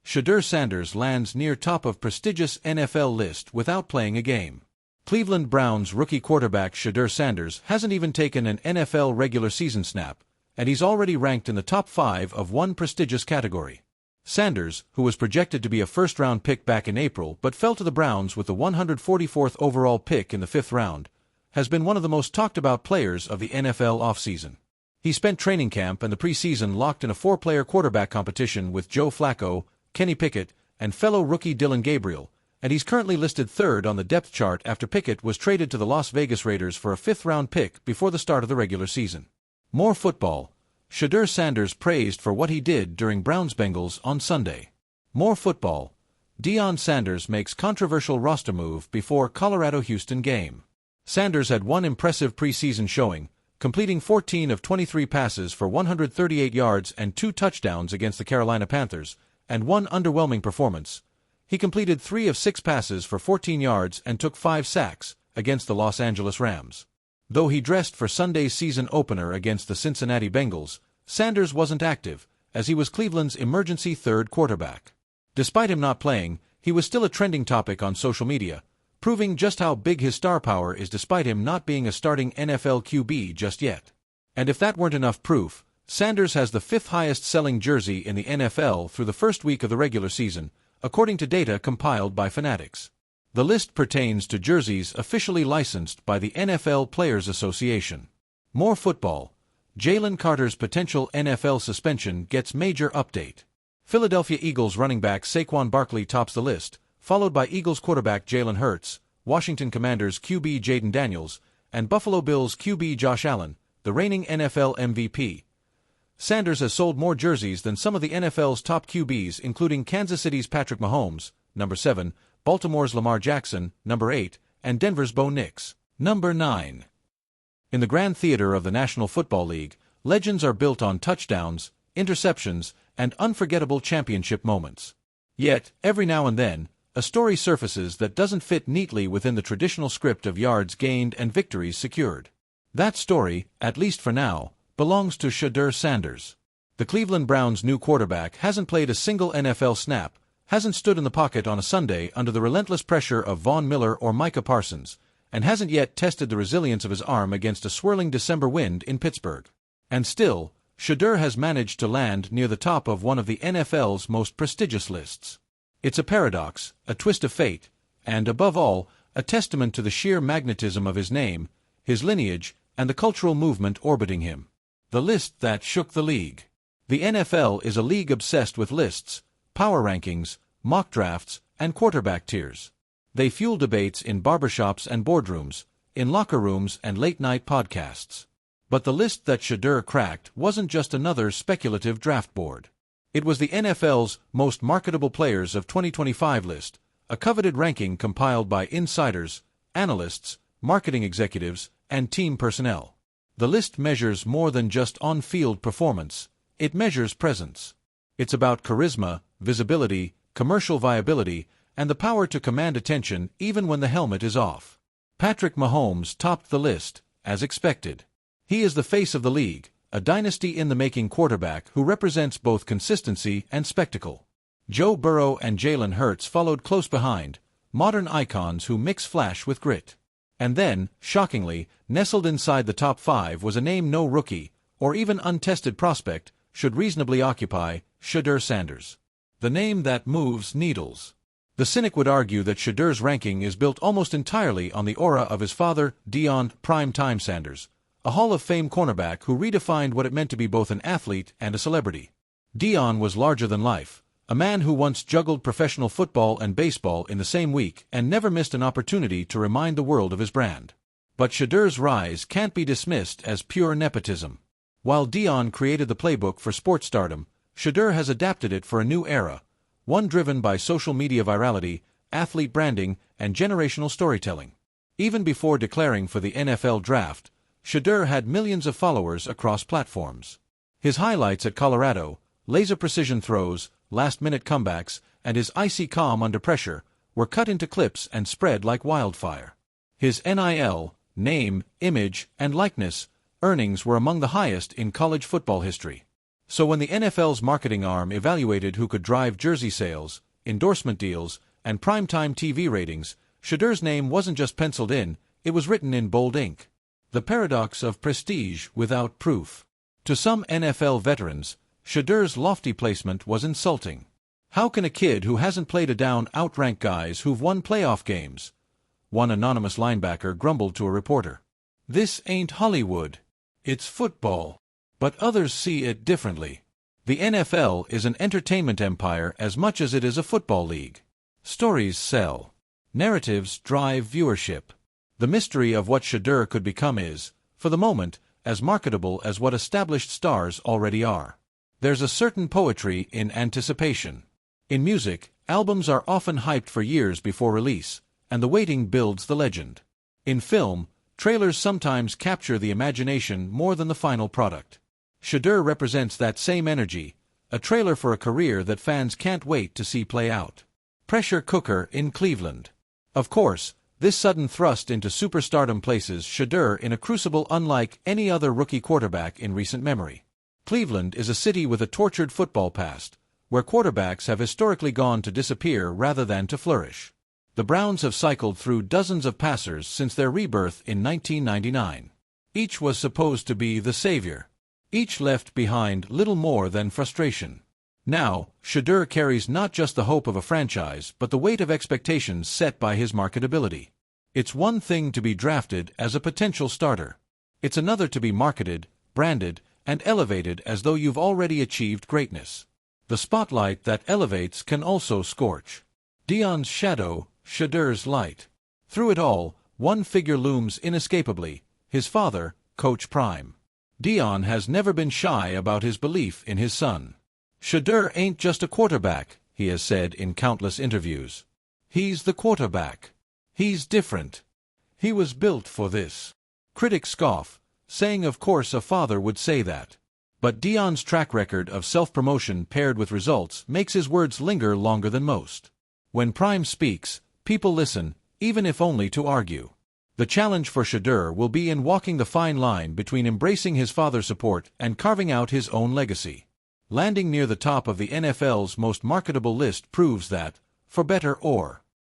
Shedeur Sanders lands near top of prestigious NFL list without playing a game. Cleveland Browns rookie quarterback Shedeur Sanders hasn't even taken an NFL regular season snap, and he's already ranked in the top 5 of one prestigious category. Sanders, who was projected to be a first-round pick back in April but fell to the Browns with the 144th overall pick in the 5th round, has been one of the most talked-about players of the NFL offseason. He spent training camp and the preseason locked in a 4-player quarterback competition with Joe Flacco, Kenny Pickett, and fellow rookie Dillon Gabriel, and he's currently listed 3rd on the depth chart after Pickett was traded to the Las Vegas Raiders for a 5th-round pick before the start of the regular season. More football. Shedeur Sanders praised for what he did during Browns-Bengals on Sunday. More football. Deion Sanders makes controversial roster move before Colorado-Houston game. Sanders had one impressive preseason showing, completing 14 of 23 passes for 138 yards and 2 touchdowns against the Carolina Panthers, and one underwhelming performance. He completed 3 of 6 passes for 14 yards and took 5 sacks against the Los Angeles Rams. Though he dressed for Sunday's season opener against the Cincinnati Bengals, Sanders wasn't active, as he was Cleveland's emergency 3rd quarterback. Despite him not playing, he was still a trending topic on social media, proving just how big his star power is despite him not being a starting NFL QB just yet. And if that weren't enough proof, Sanders has the 5th highest-selling jersey in the NFL through the first week of the regular season, according to data compiled by Fanatics. The list pertains to jerseys officially licensed by the NFL Players Association. More football. Jalen Carter's potential NFL suspension gets major update. Philadelphia Eagles running back Saquon Barkley tops the list, followed by Eagles quarterback Jalen Hurts, Washington Commanders QB Jaden Daniels, and Buffalo Bills QB Josh Allen, the reigning NFL MVP. Sanders has sold more jerseys than some of the NFL's top QBs, including Kansas City's Patrick Mahomes, number 7, Baltimore's Lamar Jackson, number 8, and Denver's Bo Nix, number 9. In the Grand Theater of the National Football League, legends are built on touchdowns, interceptions, and unforgettable championship moments. Yet, every now and then, a story surfaces that doesn't fit neatly within the traditional script of yards gained and victories secured. That story, at least for now, belongs to Shedeur Sanders. The Cleveland Browns' new quarterback hasn't played a single NFL snap, hasn't stood in the pocket on a Sunday under the relentless pressure of Von Miller or Micah Parsons, and hasn't yet tested the resilience of his arm against a swirling December wind in Pittsburgh. And still, Shedeur has managed to land near the top of one of the NFL's most prestigious lists. It's a paradox, a twist of fate, and, above all, a testament to the sheer magnetism of his name, his lineage, and the cultural movement orbiting him. The list that shook the league. The NFL is a league obsessed with lists, power rankings, mock drafts, and quarterback tiers. They fuel debates in barbershops and boardrooms, in locker rooms and late-night podcasts. But the list that Shedeur cracked wasn't just another speculative draft board. It was the NFL's Most Marketable Players of 2025 list, a coveted ranking compiled by insiders, analysts, marketing executives, and team personnel. The list measures more than just on-field performance, it measures presence. It's about charisma, visibility, commercial viability, and the power to command attention even when the helmet is off. Patrick Mahomes topped the list, as expected. He is the face of the league, a dynasty-in-the-making quarterback who represents both consistency and spectacle. Joe Burrow and Jalen Hurts followed close behind, modern icons who mix flash with grit. And then, shockingly, nestled inside the top 5 was a name no rookie, or even untested prospect, should reasonably occupy: Shedeur Sanders. The name that moves needles. The cynic would argue that Shedeur's ranking is built almost entirely on the aura of his father, Deion "Prime Time" Sanders, a Hall of Fame cornerback who redefined what it meant to be both an athlete and a celebrity. Deion was larger than life, a man who once juggled professional football and baseball in the same week and never missed an opportunity to remind the world of his brand. But Shedeur's rise can't be dismissed as pure nepotism. While Deion created the playbook for sports stardom, Shedeur has adapted it for a new era, one driven by social media virality, athlete branding, and generational storytelling. Even before declaring for the NFL draft, Shedeur had millions of followers across platforms. His highlights at Colorado, laser-precision throws, last-minute comebacks, and his icy calm under pressure were cut into clips and spread like wildfire. His NIL, name, image, and likeness, earnings were among the highest in college football history. So when the NFL's marketing arm evaluated who could drive jersey sales, endorsement deals, and primetime TV ratings, Shedeur's name wasn't just penciled in, it was written in bold ink. The paradox of prestige without proof. To some NFL veterans, Shedeur's lofty placement was insulting. How can a kid who hasn't played a down outrank guys who've won playoff games? One anonymous linebacker grumbled to a reporter. This ain't Hollywood. It's football. But others see it differently. The NFL is an entertainment empire as much as it is a football league. Stories sell. Narratives drive viewership. The mystery of what Shedeur could become is, for the moment, as marketable as what established stars already are. There's a certain poetry in anticipation. In music, albums are often hyped for years before release, and the waiting builds the legend. In film, trailers sometimes capture the imagination more than the final product. Shedeur represents that same energy, a trailer for a career that fans can't wait to see play out. Pressure cooker in Cleveland. Of course, this sudden thrust into superstardom places Shedeur in a crucible unlike any other rookie quarterback in recent memory. Cleveland is a city with a tortured football past, where quarterbacks have historically gone to disappear rather than to flourish. The Browns have cycled through dozens of passers since their rebirth in 1999. Each was supposed to be the savior. Each left behind little more than frustration. Now, Shedeur carries not just the hope of a franchise but the weight of expectations set by his marketability. It's one thing to be drafted as a potential starter. It's another to be marketed, branded, and elevated as though you've already achieved greatness. The spotlight that elevates can also scorch. Deion's shadow, Shedeur's light. Through it all, one figure looms inescapably, his father, Coach Prime. Deion has never been shy about his belief in his son. Shedeur ain't just a quarterback, he has said in countless interviews. He's the quarterback. He's different. He was built for this. Critics scoff, saying of course a father would say that. But Deion's track record of self-promotion paired with results makes his words linger longer than most. When Prime speaks, people listen, even if only to argue. The challenge for Shedeur will be in walking the fine line between embracing his father's support and carving out his own legacy. Landing near the top of the NFL's most marketable list proves that, for better or